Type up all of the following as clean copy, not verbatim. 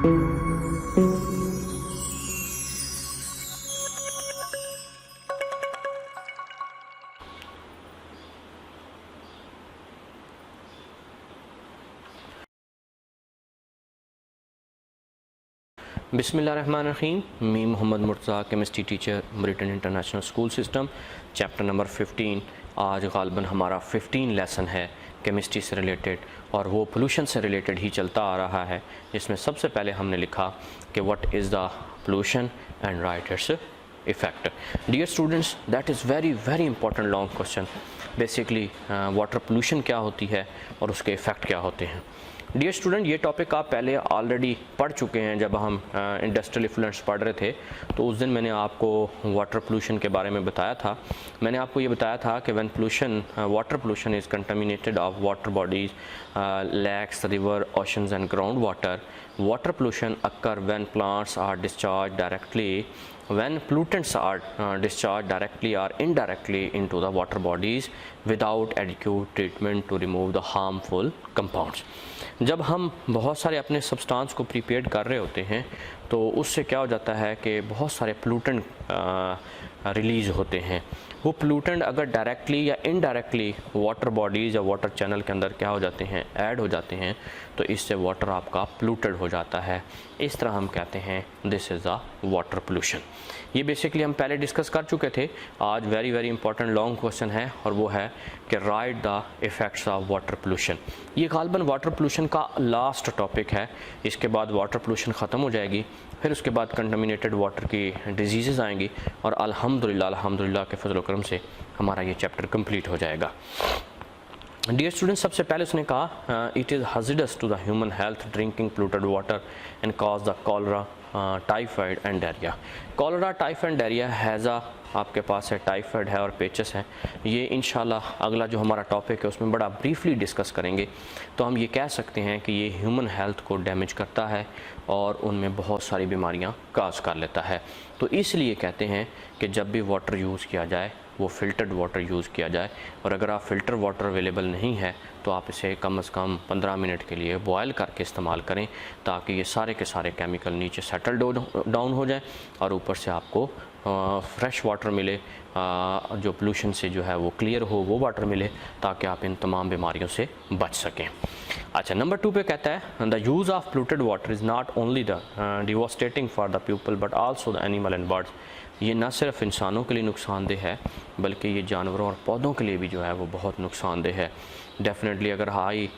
बिस्मिल्लाहिर्रहमानिर्रहीम। Me Mohammad Murtaza, chemistry teacher, Britain international school system, chapter number 15। आज गालिबन हमारा 15 लेसन है केमिस्ट्री से रिलेटेड, और वो पोल्यूशन से रिलेटेड ही चलता आ रहा है। जिसमें सबसे पहले हमने लिखा कि what is the pollution and write its effect. Dear students, that is very very important long question. Basically water pollution क्या होती है और उसके इफ़ेक्ट क्या होते हैं। डियर स्टूडेंट, ये टॉपिक आप पहले ऑलरेडी पढ़ चुके हैं। जब हम इंडस्ट्रियल इफ्लुएंस पढ़ रहे थे तो उस दिन मैंने आपको वाटर पोल्यूशन के बारे में बताया था। मैंने आपको ये बताया था कि when pollution water pollution is contaminated of water bodies, lakes, river, oceans and ground water pollution occur when plants are discharge directly when pollutants are discharged directly or indirectly into the water bodies without adequate treatment to remove the harmful compounds। जब हम बहुत सारे अपने substance को prepare कर रहे होते हैं तो उससे क्या हो जाता है कि बहुत सारे पोल्यूटेंट रिलीज़ होते हैं। वो पोल्यूटेंट अगर डायरेक्टली या इनडायरेक्टली वाटर बॉडीज़ या वाटर चैनल के अंदर क्या हो जाते हैं, ऐड हो जाते हैं, तो इससे वाटर आपका पोल्यूटेड हो जाता है। इस तरह हम कहते हैं this is a water pollution. ये बेसिकली हम पहले डिस्कस कर चुके थे। आज very very important long question है और वो है कि right the effects of water pollution. ये गालिबन वाटर पोल्यूशन का लास्ट टॉपिक है। इसके बाद वाटर पोल्यूशन ख़त्म हो जाएगी, फिर उसके बाद कंटामिनेटेड वाटर की डिजीज़ आएंगी और अल्हम्दुलिल्लाह के फजल करम से हमारा ये चैप्टर कंप्लीट हो जाएगा। डियर स्टूडेंट्स, सबसे पहले उसने कहा it is hazardous to the human health drinking polluted water and cause the cholera, typhoid and diarrhoea. Cholera, typhoid, diarrhoea, हैज़ा आपके पास है, टाइफाइड है और पेचस है। ये इंशाल्लाह अगला जो हमारा टॉपिक है उसमें बड़ा ब्रीफली डिस्कस करेंगे। तो हम ये कह सकते हैं कि ये ह्यूमन हेल्थ को डैमेज करता है और उनमें बहुत सारी बीमारियां काज कर लेता है। तो इसलिए कहते हैं कि जब भी वाटर यूज़ किया जाए वो फ़िल्टर्ड वाटर यूज़ किया जाए, और अगर आप फ़िल्टर वाटर अवेलेबल नहीं है तो आप इसे कम से कम 15 मिनट के लिए बॉयल करके इस्तेमाल करें, ताकि ये सारे के सारे केमिकल नीचे सेटल डाउन हो जाए और ऊपर से आपको फ्रेश वाटर मिले, जो पोल्यूशन से जो है वो क्लियर हो, वो वाटर मिले, ताकि आप इन तमाम बीमारियों से बच सकें। अच्छा, नंबर 2 पे कहता है the use of polluted water is not only the devastating for the people but also the animal and birds. ये न सिर्फ इंसानों के लिए नुकसानदेह है बल्कि ये जानवरों और पौधों के लिए भी जो है वो बहुत नुकसानदेह है। डेफिनेटली अगर हाई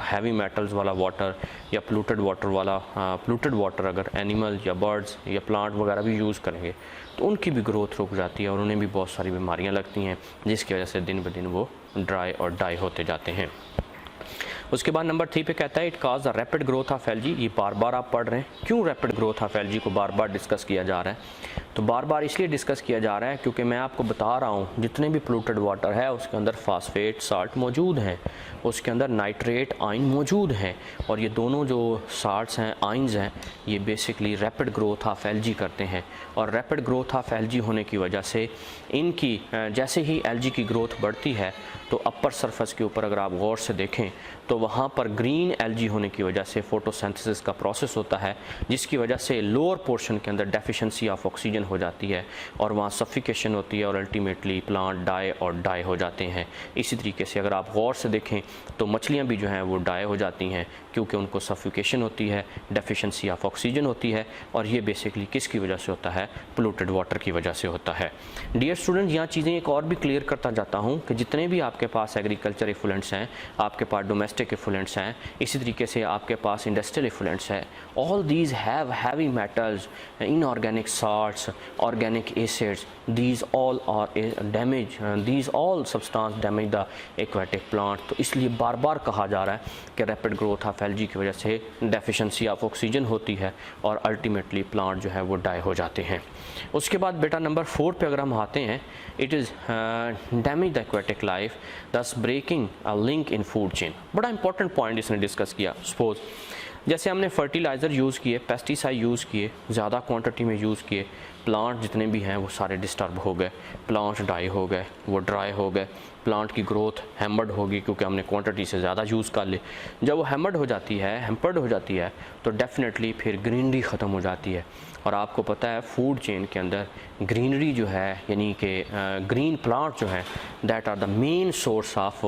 हैवी मेटल्स वाला वाटर या पोल्यूटेड वाटर अगर एनिमल या बर्ड्स या प्लांट वगैरह भी यूज़ करेंगे तो उनकी भी ग्रोथ रुक जाती है और उन्हें भी बहुत सारी बीमारियां लगती हैं, जिसकी वजह से दिन ब दिन वो ड्राई और डाई होते जाते हैं। उसके बाद नंबर 3 पे कहता है it cause the rapid growth of algae. ये बार बार आप पढ़ रहे हैं, क्यों रैपिड ग्रोथ ऑफ एल्गी को बार बार डिस्कस किया जा रहा है? तो बार बार इसलिए डिस्कस किया जा रहा है क्योंकि मैं आपको बता रहा हूँ जितने भी पोल्यूटेड वाटर है उसके अंदर फास्फेट साल्ट मौजूद हैं, उसके अंदर नाइट्रेट आयन मौजूद हैं, और ये दोनों जो साल्ट्स हैं, आयन्स हैं, ये basically rapid growth of algae करते हैं। और रैपिड ग्रोथ ऑफ एल्गी होने की वजह से इनकी जैसे ही एल्गी की ग्रोथ बढ़ती है तो अपर सरफेस के ऊपर अगर आप गौर से देखें तो वहाँ पर ग्रीन एल्गी होने की वजह से फोटोसिंथेसिस का प्रोसेस होता है, जिसकी वजह से लोअर पोर्शन के अंदर डेफिशिएंसी ऑफ ऑक्सीजन हो जाती है और वहाँ सफिकेशन होती है और अल्टीमेटली प्लांट डाई हो जाते हैं। इसी तरीके से अगर आप गौर से देखें तो मछलियाँ भी जो हैं वो डाई हो जाती हैं क्योंकि उनको सफिकेशन होती है, डेफिशिएंसी ऑफ ऑक्सीजन होती है, और ये बेसिकली किसकी वजह से होता है? पोल्यूटेड वाटर की वजह से होता है। डियर स्टूडेंट, यहाँ चीज़ें एक और भी क्लियर करता जाता हूँ कि जितने भी आपके पास एग्रीकल्चर इफ्लुएंट्स हैं, आपके पास डोमेस्टिक इफ्लुएंट्स हैं, इसी तरीके से आपके पास इंडस्ट्रियल इफ्लुएंट्स है, all these have heavy metals, inorganic salts, organic acids, these all are damage, these all substance damage the aquatic plant। तो इसलिए बार बार कहा जा रहा है कि रैपिड ग्रोथ ऑफ एल्गी की वजह से डेफिशिएंसी ऑफ ऑक्सीजन होती है और अल्टीमेटली प्लांट जो है वो डाई हो जाते हैं। उसके बाद बेटा नंबर 4 पे अगर हम आते हैं, it is damage the aquatic life thus breaking a link in food chain. बड़ा इंपॉर्टेंट पॉइंट इसने डिस्कस किया। सपोज जैसे हमने फर्टिलाइज़र यूज़ किए, पेस्टिसाइड यूज़ किए, ज़्यादा क्वांटिटी में यूज़ किए, प्लांट जितने भी हैं वो सारे डिस्टर्ब हो गए, प्लांट डाई हो गए, वो ड्राई हो गए, प्लांट की ग्रोथ हैम्पर्ड होगी क्योंकि हमने क्वांटिटी से ज़्यादा यूज़ कर ली। जब वो हैम्पर्ड हो जाती है तो डेफिनेटली फिर ग्रीनरी ख़त्म हो जाती है। और आपको पता है फूड चेन के अंदर ग्रीनरी जो है यानी कि ग्रीन प्लांट जो हैं that are the main source of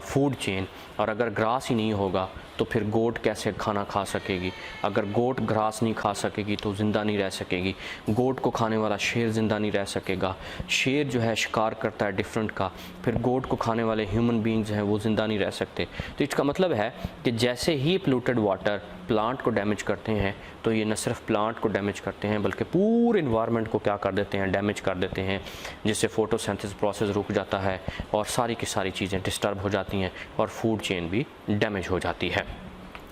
food chain. और अगर ग्रास ही नहीं होगा तो फिर गोट कैसे खाना खा सकेगी? अगर गोट ग्रास नहीं खा सकेगी तो ज़िंदा नहीं रह सकेगी। गोट को खाने वाला शेर ज़िंदा नहीं रह सकेगा। शेर जो है शिकार करता है डिफरेंट का, फिर गोट को खाने वाले ह्यूमन बींग्स हैं वो ज़िंदा नहीं रह सकते। तो इसका मतलब है कि जैसे ही पोल्यूटेड वाटर प्लांट को डैमेज करते हैं तो ये न सिर्फ प्लांट को डैमेज करते हैं बल्कि पूरे इन्वायरमेंट को क्या कर देते हैं, डैमेज कर देते हैं, जिससे फोटोसिंथेसिस प्रोसेस रुक जाता है और सारी की सारी चीज़ें डिस्टर्ब हो जाती हैं और फूड चेन भी डैमेज हो जाती है।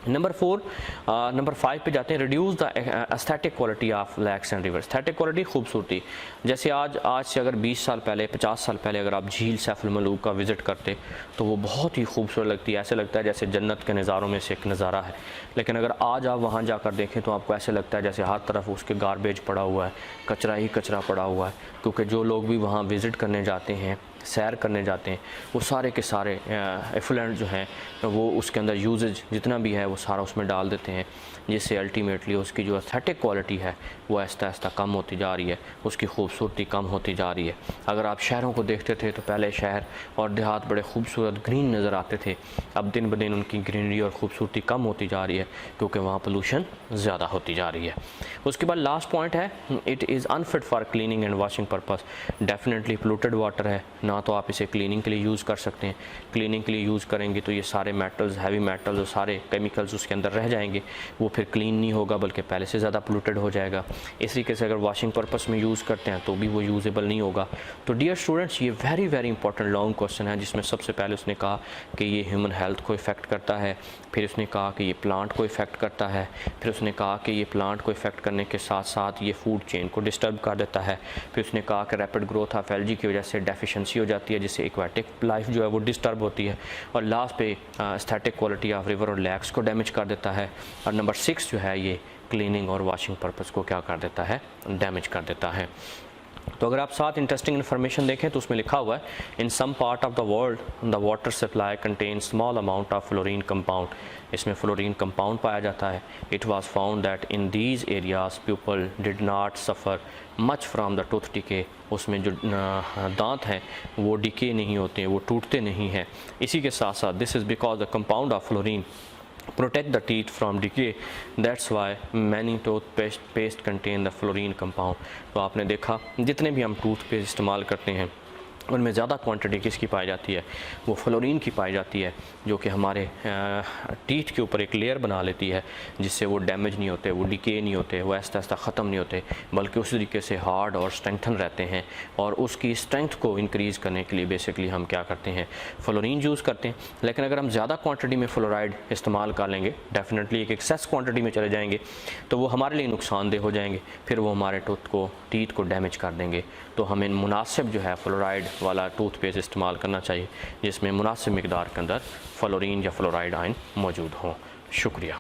नंबर 5 पे जाते हैं, reduce the aesthetic quality of lakes and rivers. Aesthetic quality खूबसूरती, जैसे आज से अगर 20 साल पहले 50 साल पहले अगर आप झील सैफुल मलूक का विज़िट करते तो वो बहुत ही खूबसूरत लगती है, ऐसे लगता है जैसे जन्नत के नज़ारों में से एक नज़ारा है। लेकिन अगर आज आप वहाँ जाकर देखें तो आपको ऐसे लगता है जैसे हर तरफ उसके गार्बेज पड़ा हुआ है, कचरा ही कचरा पड़ा हुआ है, क्योंकि जो लोग भी वहाँ विज़िट करने जाते हैं, सैर करने जाते हैं, वो सारे के सारे एफुलेंट जो हैं वो उसके अंदर यूजेज जितना भी है वो सारा उसमें डाल देते हैं, जिससे अल्टीमेटली उसकी जो एस्थेटिक क्वालिटी है वो आहिस्ता आहिस्ता कम होती जा रही है, उसकी खूबसूरती कम होती जा रही है। अगर आप शहरों को देखते थे तो पहले शहर और देहात बड़े खूबसूरत ग्रीन नज़र आते थे, अब दिन ब दिन उनकी ग्रीनरी और ख़ूबसूरती कम होती जा रही है क्योंकि वहाँ पोल्यूशन ज़्यादा होती जा रही है। उसके बाद लास्ट पॉइंट है, it is unfit for cleaning and washing purpose. Definitely polluted water है, ना तो आप इसे क्लीनिंग के लिए यूज़ कर सकते हैं, क्लीनिंग के लिए यूज़ करेंगे तो ये सारे मेटल्स, हैवी मेटल्स और सारे केमिकल्स उसके अंदर रह जाएंगे, वो फिर क्लीन नहीं होगा बल्कि पहले से ज़्यादा पोल्यूटेड हो जाएगा। इस तरीके से अगर वॉशिंग पर्पस में यूज़ करते हैं तो भी वो यूजेबल नहीं होगा। तो डियर स्टूडेंट्स, ये वेरी इंपॉर्टेंट लॉन्ग क्वेश्चन है जिसमें सबसे पहले उसने कहा कि ये ह्यूमन हेल्थ को इफ़ेक्ट करता है, फिर उसने कहा कि ये प्लांट को इफ़ेक्ट करता है, फिर उसने कहा कि ये प्लांट को इफ़ेक्ट करने के साथ साथ ये फूड चेन को डिस्टर्ब कर देता है, फिर उसने कहा कि रैपिड ग्रोथ ऑफ एल्गी की वजह से डेफिशिएंसी हो जाती है जिससे एक्वाटिक लाइफ जो है वो डिस्टर्ब होती है, और लास्ट पे एस्थेटिक क्वालिटी ऑफ रिवर और लेक्स को डैमेज कर देता है, और नंबर 6 जो है ये क्लीनिंग और वॉशिंग पर्पस को क्या कर देता है, डैमेज कर देता है। तो अगर आप साथ इंटरेस्टिंग इन्फॉर्मेशन देखें तो उसमें लिखा हुआ है, in some part of the world the water supply contain small amount of fluorine compound. इसमें फ्लोरीन कंपाउंड पाया जाता है। It was found that in these areas people did not suffer much from the tooth decay. उसमें जो दांत हैं वो decay नहीं होते हैं, वो टूटते नहीं हैं। इसी के साथ साथ this is because the compound of fluorine protect the teeth from decay, that's why many toothpaste contain the fluorine compound। तो आपने देखा जितने भी हम टूथपेस्ट इस्तेमाल करते हैं उनमें ज़्यादा क्वांटिटी किसकी पाई जाती है, वो फ्लोरीन की पाई जाती है, जो कि हमारे टीथ के ऊपर एक लेयर बना लेती है जिससे वो डैमेज नहीं होते, वो डिके नहीं होते, वो आहिस्ता आहिस्ता ख़त्म नहीं होते, बल्कि उसी तरीके से हार्ड और स्ट्रेंथन रहते हैं। और उसकी स्ट्रेंथ को इंक्रीज़ करने के लिए बेसिकली हम क्या करते हैं, फ्लोरीन यूज़ करते हैं। लेकिन अगर हम ज़्यादा क्वान्टिटी में फ्लोराइड इस्तेमाल कर लेंगे, डेफिनेटली एक एक्सेस क्वान्टिटी में चले जाएंगे तो वो हमारे लिए नुकसानदेह हो जाएंगे, फिर वो हमारे टीथ को डैमेज कर देंगे। तो हमें मुनासिब जो है फ्लोराइड वाला टूथपेस्ट इस्तेमाल करना चाहिए जिसमें मुनासिब मिकदार के अंदर फ्लोरीन या फ्लोराइड आयन मौजूद हों। शुक्रिया।